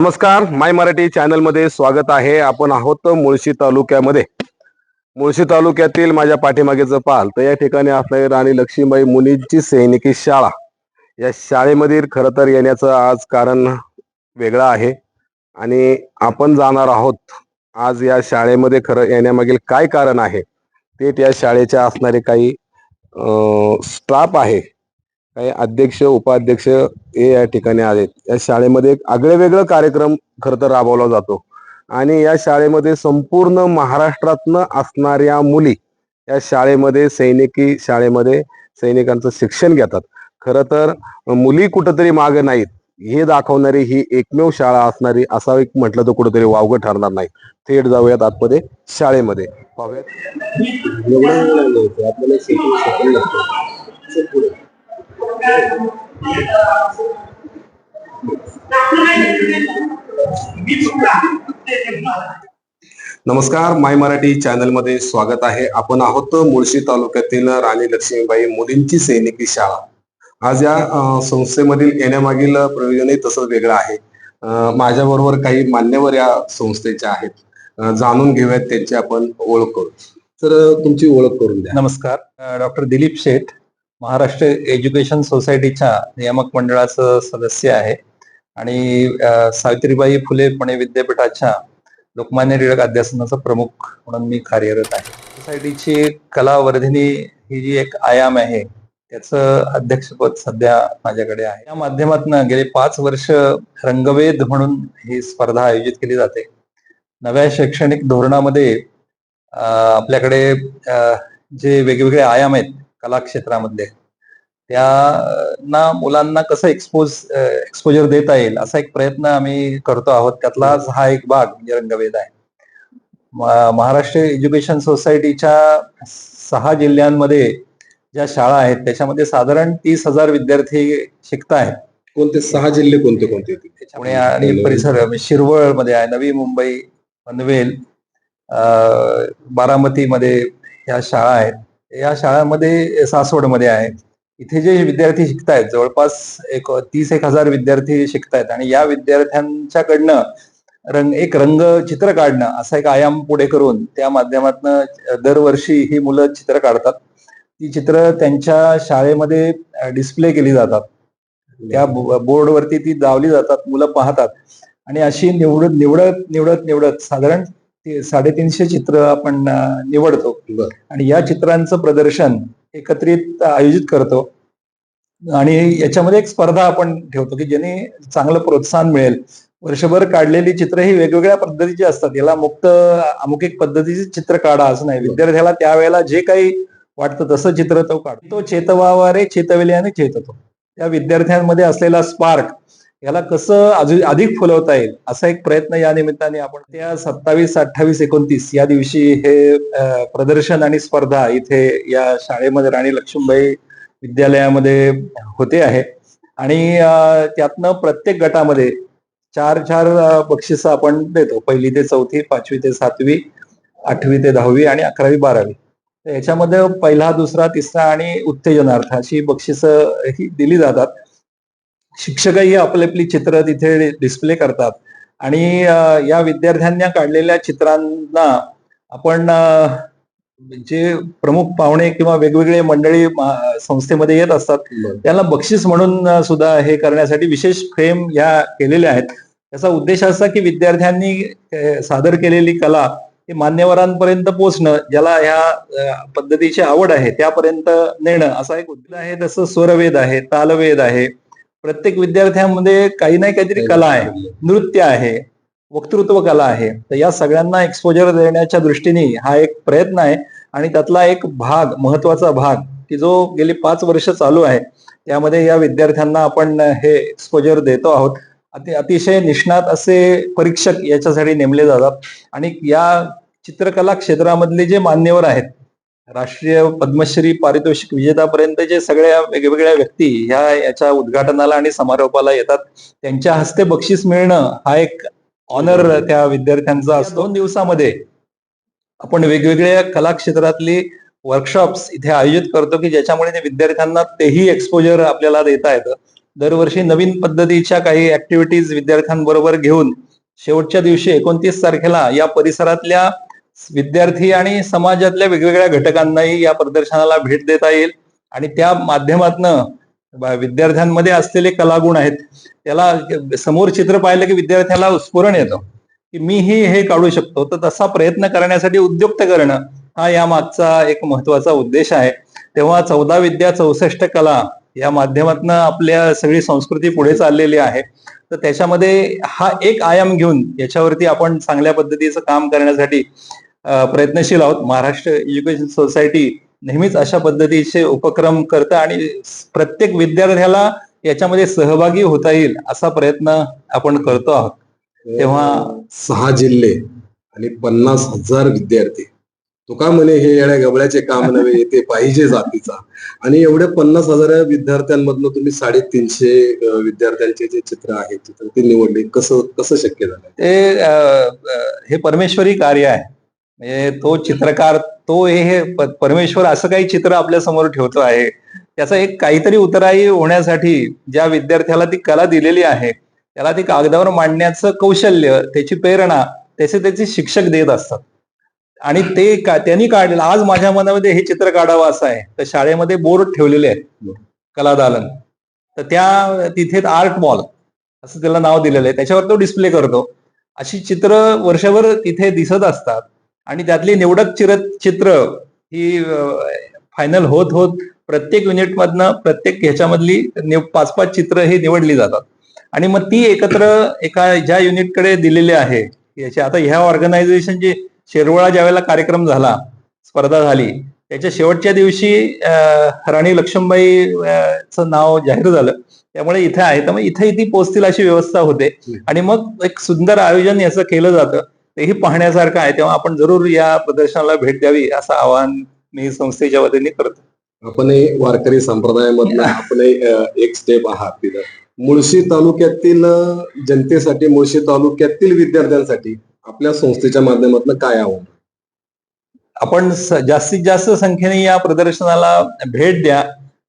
नमस्कार, माय मराठी चॅनल मध्ये स्वागत आहे. आपण आहोत मुळशी तालुक्यामध्ये. मुळशी तालुक्यातील माझ्या पाठीमागेचं पाल तर या ठिकाणी असणारी राणी लक्ष्मीबाई मुलींची सैनिकी शाळा. या शाळेमध्ये खरं तर येण्याचं आज कारण वेगळं आहे आणि आपण जाणार आहोत आज या शाळेमध्ये खरं येण्यामागील काय कारण आहे ते त्या शाळेच्या असणारे काही स्टाफ आहे, काही अध्यक्ष उपाध्यक्ष हे या ठिकाणी आलेत. या शाळेमध्ये एक आगळेवेगळं कार्यक्रम खरं तर राबवला जातो आणि या शाळेमध्ये संपूर्ण महाराष्ट्रातनं असणाऱ्या मुली या शाळेमध्ये सैनिकी शाळेमध्ये सैनिकांचं शिक्षण घेतात. खरं तर मुली कुठंतरी मागे नाहीत हे दाखवणारी ही एकमेव शाळा असणारी असा एक म्हटलं तर कुठंतरी वावगं ठरणार नाही. थेट जाऊयात आतमध्ये शाळेमध्ये पाहूयात. नमस्कार, माय मराठी चॅनल मध्ये स्वागत आहे. आपण आहोत मुळशी तालुक्यातील राणी लक्ष्मीबाई मुलींची सैनिकी शाळा. आज या संस्थेमधील येण्यामागील प्रयोजनही तसंच वेगळं आहे. माझ्या बरोबर काही मान्यवर या संस्थेचे आहेत. जाणून घेऊयात त्यांची आपण ओळख करू. तर तुमची ओळख करून द्या. नमस्कार, डॉक्टर दिलीप शेठ, महाराष्ट्र एज्युकेशन सोसायटीच्या नियामक मंडळाचं सदस्य आहे आणि सावित्रीबाई फुले पुणे विद्यापीठाच्या लोकमान्य टिळक अध्यासनाचा प्रमुख म्हणून मी कार्यरत आहे. सोसायटीची कलावर्धिनी ही जी एक आयाम आहे त्याचं अध्यक्षपद सध्या माझ्याकडे आहे. या माध्यमातून गेले 5 वर्ष रंगवेद म्हणून ही स्पर्धा आयोजित केली जाते. नव्या शैक्षणिक धोरणामध्ये आपल्याकडे जे वेगवेगळे आयाम आहेत कला क्षेत्रामधले त्यांना मुलांना कसं एक्सपोजर देता येईल असा एक प्रयत्न आम्ही करतो आहोत. त्यातलाच हा एक भाग म्हणजे रंगवेद आहे. महाराष्ट्र एज्युकेशन सोसायटीच्या 6 जिल्ह्यांमध्ये ज्या शाळा आहेत त्याच्यामध्ये साधारण 30,000 विद्यार्थी शिकत आहेत. कोणते 6 जिल्हे कोणते कोणते? पुणे आणि परिसर, शिरवळ मध्ये आहे, नवी मुंबई, पनवेल, बारामतीमध्ये ह्या शाळा आहेत. या शाळांमध्ये सासवडमध्ये आहे. इथे जे विद्यार्थी शिकतायत जवळपास 30,000 विद्यार्थी शिकतायत आणि या विद्यार्थ्यांच्याकडनं एक रंग चित्र काढणं असा एक आयाम पुढे करून त्या माध्यमातून दरवर्षी ही मुलं चित्र काढतात. ती चित्र त्यांच्या शाळेमध्ये डिस्प्ले केली जातात. त्या बोर्डवरती ती लावली जातात, मुलं पाहतात आणि अशी निवडत साधारण 350 चित्र आपण निवडतो आणि या चित्रांचं प्रदर्शन एकत्रित आयोजित करतो आणि याच्यामध्ये एक स्पर्धा आपण ठेवतो की ज्याने चांगलं प्रोत्साहन मिळेल. वर्षभर काढलेली चित्र ही वेगवेगळ्या पद्धतीची असतात. याला मुक्त अमुक एक पद्धतीचे चित्र काढा असं नाही. विद्यार्थ्याला त्यावेळेला जे काही वाटतं तसं चित्र तो काढतो. चेतवावा रे चेतविल्याने चेततो. त्या विद्यार्थ्यांमध्ये असलेला स्पार्क याला कसं अधिक फुलवता येईल असा एक प्रयत्न या निमित्ताने आपण त्या 27, 28, 29 या दिवशी हे प्रदर्शन आणि स्पर्धा इथे या शाळेमध्ये राणी लक्ष्मीबाई विद्यालयामध्ये होते आहे आणि त्यातनं प्रत्येक गटामध्ये 4 बक्षिस आपण देतो. 1ली ते 4थी, 5वी ते 7वी, 8वी ते 10वी आणि 11वी 12वी. याच्यामध्ये 1ला, 2रा, 3रा आणि उत्तेजनार्थ अशी बक्षिसं ही दिली जातात. शिक्षकही आपली चित्र तिथे डिस्प्ले करतात आणि या विद्यार्थ्यांनी काढलेल्या चित्रांना आपण जे प्रमुख पाहुणे किंवा वेगवेगळे मंडळी संस्थेमध्ये येत असतात त्यांना बक्षीस म्हणून सुद्धा हे करण्यासाठी विशेष फ्रेम ह्या केलेल्या आहेत. त्याचा उद्देश असा की विद्यार्थ्यांनी सादर केलेली कला हे मान्यवरांपर्यंत पोहोचणं, ज्याला ह्या पद्धतीची आवड आहे त्यापर्यंत नेणं असा एक उद्देश आहे. तसं स्वरवेद आहे, तालवेद आहे. प्रत्येक विद्यार्थ्यांमध्ये काही ना काहीतरी कला आहे, नृत्य आहे, वक्तृत्व कला आहे. तर या सगळ्यांना एक्सपोजर देण्याच्या दृष्टीने हा एक प्रयत्न आहे आणि त्यातला एक भाग, महत्वाचा भाग की जो गेली 5 वर्ष चालू आहे त्यामध्ये या विद्यार्थ्यांना आपण हे एक्सपोजर देतो आहोत. अतिशय निष्णात असे परीक्षक याच्यासाठी नेमले जातात आणि या चित्रकला क्षेत्रामधले जे मान्यवर आहेत, राष्ट्रीय पद्मश्री पारितोषिक विजेतापर्यंत जे सगळ्या वेगवेगळ्या व्यक्ती याच्या उद्घाटनाला आणि समारोपाला येतात, त्यांच्या हस्ते बक्षीस मिळणं हा एक ऑनर त्या विद्यार्थ्यांचा असतो. 2 दिवसामध्ये आपण वेगवेगळ्या कला क्षेत्रातली वर्कशॉप्स इथे आयोजित करतो की ज्याच्यामुळे विद्यार्थ्यांना तेही एक्सपोजर आपल्याला देता येतं. दरवर्षी नवीन पद्धतीच्या काही ऍक्टिव्हिटीज विद्यार्थ्यांबरोबर घेऊन शेवटच्या दिवशी 29 तारखेला या परिसरातल्या विद्यार्थी आणि समाजातल्या वेगवेगळ्या घटकांनाही या प्रदर्शनाला भेट देता येईल आणि त्या माध्यमातनं विद्यार्थ्यांमध्ये असलेले कलागुण आहेत त्याला समोर चित्र पाहिलं की विद्यार्थ्याला स्फुरण येतं की मीही हे काढू शकतो. तर तसा प्रयत्न करण्यासाठी उद्युक्त करणं हा या मागचा एक महत्वाचा उद्देश आहे. तेव्हा 14 विद्या 64 कला या माध्यमातून आपल्या सगळी संस्कृती पुढे चाललेली आहे. तर त्याच्यामध्ये हा एक आयाम घेऊन याच्यावरती आपण चांगल्या पद्धतीचं काम करण्यासाठी प्रयत्नशील आहोत. महाराष्ट्र एज्युकेशन सोसायटी नेहमीच अशा पद्धतीचे उपक्रम करतं आणि प्रत्येक विद्यार्थ्याला याच्यामध्ये सहभागी होता येईल असा प्रयत्न आपण करतो आहोत. तेव्हा 6 जिल्हे आणि 50,000 विद्यार्थी तुका म्हणे हे येड्या गबळ्याचे काम नव्हे ते पाहिजे जातीचा आणि एवढ्या 50,000 विद्यार्थ्यांमधनं तुम्ही 350 विद्यार्थ्यांचे जे चित्र आहे चित्र ते निवडले कसं शक्य झालं? हे परमेश्वरी कार्य आहे. म्हणजे तो चित्रकार तो हे परमेश्वर असं काही चित्र आपल्या समोर ठेवतो आहे त्याचा एक काहीतरी उतराई होण्यासाठी ज्या विद्यार्थ्याला ती कला दिलेली आहे त्याला ती कागदावर मांडण्याचं कौशल्य त्याची प्रेरणा त्याचे शिक्षक देत असतात आणि ते त्यांनी काढलेलं आज माझ्या मनामध्ये हे चित्र काढावं असं आहे. तर शाळेमध्ये बोर्ड ठेवलेले आहेत कलादालन तर त्या तिथे आर्ट मॉल असं त्याला नाव दिलेलं आहे त्याच्यावर तो डिस्प्ले करतो. अशी चित्र वर्षभर तिथे दिसत असतात आणि त्यातली निवडक चित्र ही फायनल होत होत प्रत्येक युनिटमधनं प्रत्येक ह्याच्यामधली 5-5 चित्र ही निवडली जातात आणि मग ती एकत्र एका ज्या युनिटकडे दिलेली आहे याची आता ह्या ऑर्गनायझेशनची शिरवळा ज्यावेळेला कार्यक्रम झाला स्पर्धा झाली त्याच्या शेवटच्या दिवशी राणी लक्ष्मीबाईचं नाव जाहीर झालं त्यामुळे इथे आहे तर मग इथे ती पोचतील अशी व्यवस्था होते आणि मग एक सुंदर आयोजन याचं केलं जातं तेही पाहण्यासारखं आहे. तेव्हा आपण जरूर या प्रदर्शनाला भेट द्यावी असं आवाहन मी संस्थेच्या वतीने करतो. आपण वारकरी संप्रदायामधलं आपण एक स्टेप आहात तिथं मुळशी तालुक्यातील जनतेसाठी मुळशी तालुक्यातील विद्यार्थ्यांसाठी आपल्या संस्थेच्या माध्यमातून काय आव्हान? आपण जास्तीत जास्त संख्येने या प्रदर्शनाला भेट द्या.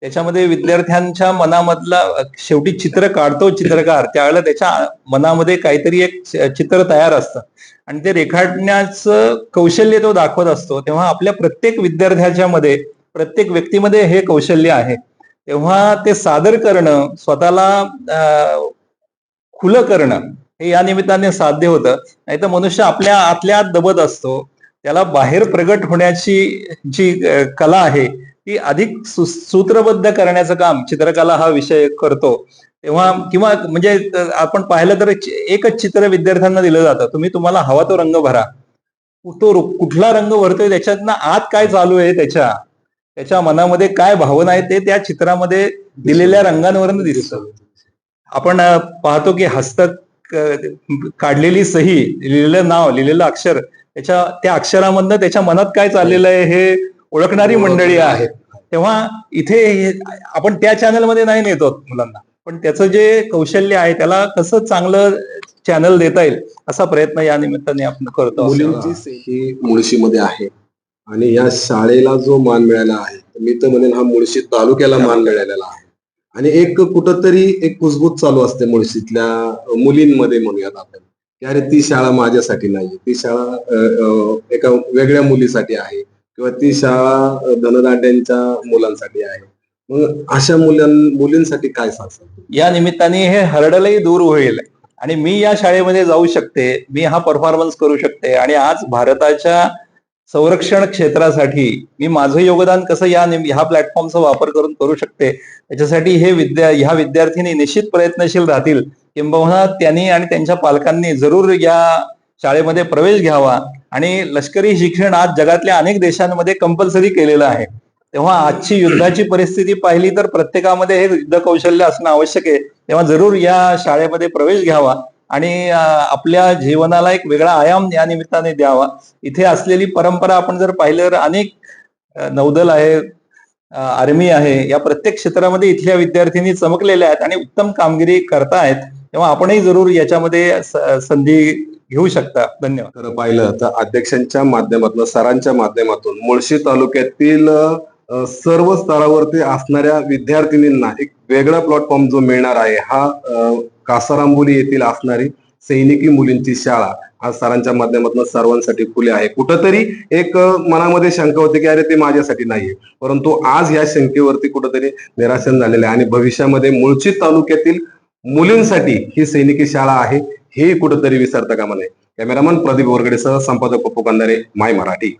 त्याच्यामध्ये विद्यार्थ्यांच्या मनामधला शेवटी चित्र काढतो चित्रकार त्यावेळेला त्याच्या मनामध्ये काहीतरी एक चित्र तयार असतं आणि ते रेखाटण्याचं कौशल्य तो दाखवत असतो. तेव्हा आपल्या प्रत्येक विद्यार्थ्याच्या मध्ये प्रत्येक व्यक्तीमध्ये हे कौशल्य आहे. तेव्हा ते सादर करणं स्वतःला खुलं करणं हे या निमित्ताने साध्य होतं. नाही तर मनुष्य आपल्या आतल्या आत दबत असतो त्याला बाहेर प्रगट होण्याची जी कला आहे ती अधिक सूत्रबद्ध करण्याचं काम चित्रकला हा विषय करतो. तेव्हा किंवा म्हणजे आपण पाहिलं तर एकच चित्र विद्यार्थ्यांना दिलं जातं तुम्ही तुम्हाला हवा तो रंग भरा. तो कुठला रंग भरतोय त्याच्यातनं आत काय चालू आहे त्याच्या मनामध्ये काय भावना आहे ते त्या चित्रामध्ये दिलेल्या रंगांवरून दिसतं. आपण पाहतो की हस्तक काढलेली सही लिहिलेलं नाव लिहिलेलं अक्षर त्या अक्षरामधनं त्याच्या मनात काय चाललेलं आहे हे ओळखणारी मंडळी आहे. तेव्हा इथे आपण त्या चॅनलमध्ये नाही नेतो मुलांना पण त्याचं जे कौशल्य आहे त्याला कसं चांगलं चॅनल देता येईल असा प्रयत्न या निमित्ताने आपण करतो. मुलींची ही मुळशीमध्ये आहे आणि या शाळेला जो मान मिळाला आहे मी तर म्हणेन हा मुळशी तालुक्याला मान मिळालेला आहे आणि एक कुठंतरी एक कुजबूज चालू असते मुळशीतल्या मुलींमध्ये म्हणूयात आपण की अरे ती शाळा माझ्यासाठी नाही ती शाळा एका वेगळ्या मुलीसाठी आहे किंवा ती शाळा धनदांड्यांच्या मुलांसाठी आहे. मग अशा मुलींसाठी काय सांगतो? या निमित्ताने हे हर्डलही दूर होईल आणि मी या शाळेमध्ये जाऊ शकते मी हा परफॉर्मन्स करू शकते आणि आज भारताच्या संरक्षण क्षेत्रासाठी मी माझं योगदान कसं ह्या प्लॅटफॉर्मचा वापर करून करू शकते त्याच्यासाठी ह्या विद्यार्थ्यांनी निश्चित प्रयत्नशील राहतील. किंबहुना त्यांनी आणि त्यांच्या पालकांनी जरूर या शाळेमध्ये प्रवेश घ्यावा आणि लष्करी शिक्षण आज जगातल्या अनेक देशांमध्ये कंपल्सरी केलेलं आहे. तेव्हा आजची युद्धाची परिस्थिती पाहिली तर प्रत्येकामध्ये हे युद्ध कौशल्य असणं आवश्यक आहे. तेव्हा जरूर या शाळेमध्ये प्रवेश घ्यावा आणि आपल्या जीवनाला एक वेगळा आयाम या निमित्ताने द्यावा. इथे असलेली परंपरा आपण जर पाहिलं तर अनेक नौदल आहे आर्मी आहे या प्रत्येक क्षेत्रामध्ये इथल्या विद्यार्थ्यांनी चमकलेल्या आहेत आणि उत्तम कामगिरी करतायत. तेव्हा आपणही जरूर याच्यामध्ये संधी घेऊ शकता. धन्यवाद. खरं पाहिलं तर अध्यक्षांच्या माध्यमातून सरांच्या माध्यमातून मुळशी तालुक्यातील सर्व स्तरावरती असणाऱ्या विद्यार्थिनींना एक वेगळा प्लॅटफॉर्म जो मिळणार आहे हा कासारांबोली येथील असणारी सैनिकी मुलींची शाळा आज सरांच्या माध्यमातून सर्वांसाठी खुले आहे. कुठंतरी एक मनामध्ये शंका होती की अरे ते माझ्यासाठी नाहीये, परंतु आज या शंकेवरती कुठंतरी निराशन झालेलं आहे आणि भविष्यामध्ये मुळशी तालुक्यातील मुलींसाठी ही सैनिकी शाळा आहे हे कुठंतरी विसरता कामा नये. कॅमेरामन प्रदीप वरगडेसह संपादक पप्पू कंदारे, माय मराठी.